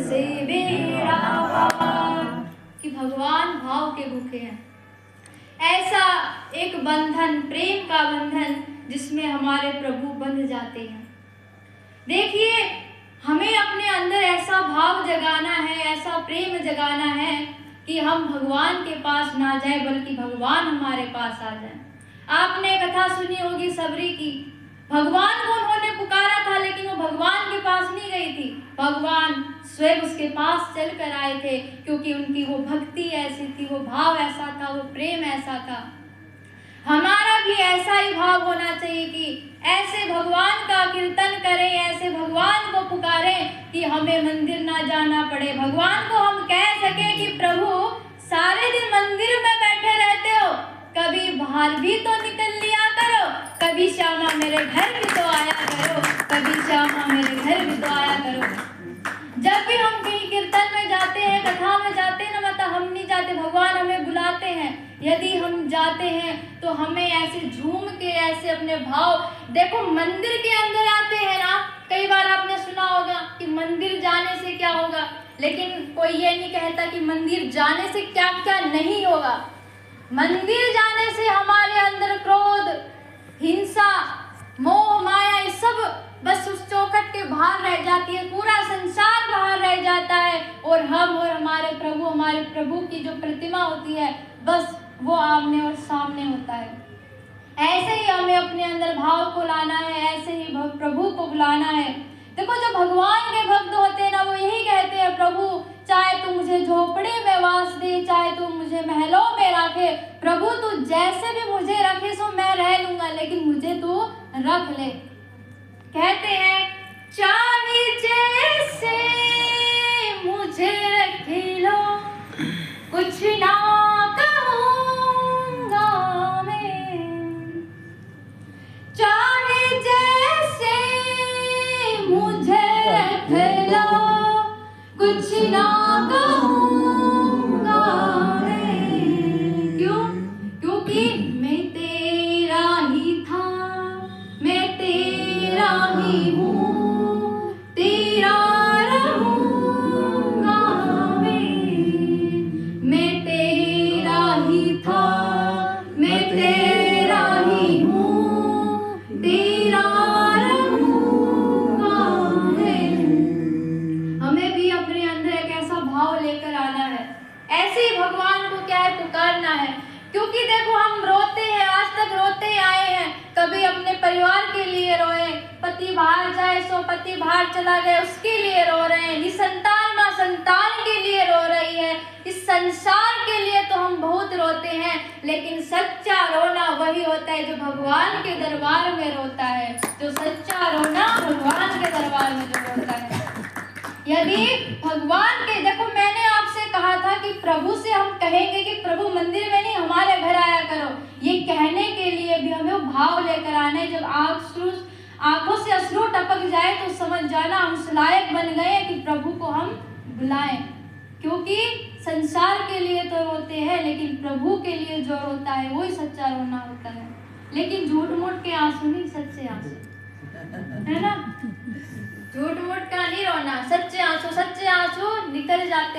से बेड़ा पार। कि भगवान भाव के भूखे हैं। ऐसा एक बंधन, प्रेम का बंधन, जिसमें हमारे प्रभु बंध जाते हैं। देखिए, हमें अपने अंदर ऐसा भाव जगाना है, ऐसा प्रेम जगाना है कि हम भगवान के पास ना जाए बल्कि भगवान हमारे पास आ जाए। आपने कथा सुनी होगी सबरी की। भगवान को उन्होंने पुकारा था, लेकिन वो भगवान के पास नहीं गई थी। भगवान स्वयं उसके पास चल कर आए थे, क्योंकि उनकी वो भक्ति ऐसी थी, वो भाव ऐसा था, वो प्रेम ऐसा था। हमारा भी ऐसा ही भाव होना चाहिए कि ऐसे भगवान का कीर्तन करें, ऐसे भगवान को पुकारें कि हमें मंदिर ना जाना पड़े। भगवान को हम कह सके कि प्रभु, सारे दिन मंदिर में बैठे रहते हो, कभी बाहर भी तो निकल लिया करो, कभी श्यामा मेरे घर भी तो आया करो, कभी श्यामा मेरे घर भी तो आया करो। जब भी हम कहीं कीर्तन में जाते हैं, कथा में जाते हैं ना माता, हम नहीं जाते, भगवान हमें बुलाते हैं। यदि हम जाते हैं तो हमें ऐसे झूम के, ऐसे अपने भाव, देखो मंदिर के अंदर आते हैं ना, कई बार आपने सुना होगा कि मंदिर जाने से क्या होगा, लेकिन कोई ये नहीं कहता कि मंदिर जाने से क्या क्या नहीं होगा। मंदिर जाने से हमारे अंदर क्रोध, हिंसा, मोह, माया, ये सब बस उस चौखट के बाहर रह जाती है, पूरा संसार बाहर रह जाता है, और हम और हमारे प्रभु की जो प्रतिमा होती है, बस वो आमने और सामने होता है। ऐसे ही हमें अपने अंदर भाव को लाना है, ऐसे ही प्रभु को बुलाना है। देखो, जो भगवान के भक्त होते हैं ना, वो यही कहते हैं, प्रभु चाहे तू मुझे झोपड़े में वास दे, चाहे तू मुझे महलों में रखे, प्रभु तू जैसे भी मुझे रखे सो मैं रह लूंगा, लेकिन मुझे तू रख ले। कहते हैं, चाहे जैसे मुझे रख लो, कुछ ना कहूँगा मैं, चाहे जैसे मुझे रख लो, कुछ ना कहूँगा मैं। क्यों? क्योंकि मैं तेरा ही था, मैं तेरा ही हूँ, तेरा रहूँगा मैं तेरा ही था, मैं तेरा ही हूँ, तेरा रहूँगा मैं। हमें भी अपने अंदर एक ऐसा भाव लेकर आना है, ऐसे ही भगवान को क्या है, पुकारना है। क्योंकि देखो, हम रोते हैं, आज तक रोते ही आए हैं। कभी अपने परिवार के लिए रोए, पति बाहर जाए सो पति बाहर चला गया उसके लिए रो रहे हैं, निसंतान माँ संतान के लिए रो रही है, इस संसार के लिए तो हम बहुत रोते हैं। लेकिन सच्चा रोना वही होता है जो भगवान के दरबार में रोता है, जो सच्चा रोना भगवान के दरबार में जो रोता है। यदि भगवान के, देखो मैंने आपसे कहा था कि प्रभु से हम कहेंगे कि प्रभु मंदिर में नहीं हमारे घर आया करो, ये कहने के लिए भी हमें वो भाव लेकर आना है। जब आंखों से अश्रु टपक जाए तो समझ जाना हम उस लायक बन गए कि प्रभु को हम बुलाएं। क्योंकि संसार के लिए तो रोते हैं, लेकिन प्रभु के लिए जो रोता है वही सच्चा रोना होता है। लेकिन झूठ मूठ के आंसू नहीं, सच्चे आंसू, है ना। झूठ मूठ का नहीं रोना, सच्चे आंसू निकल जाते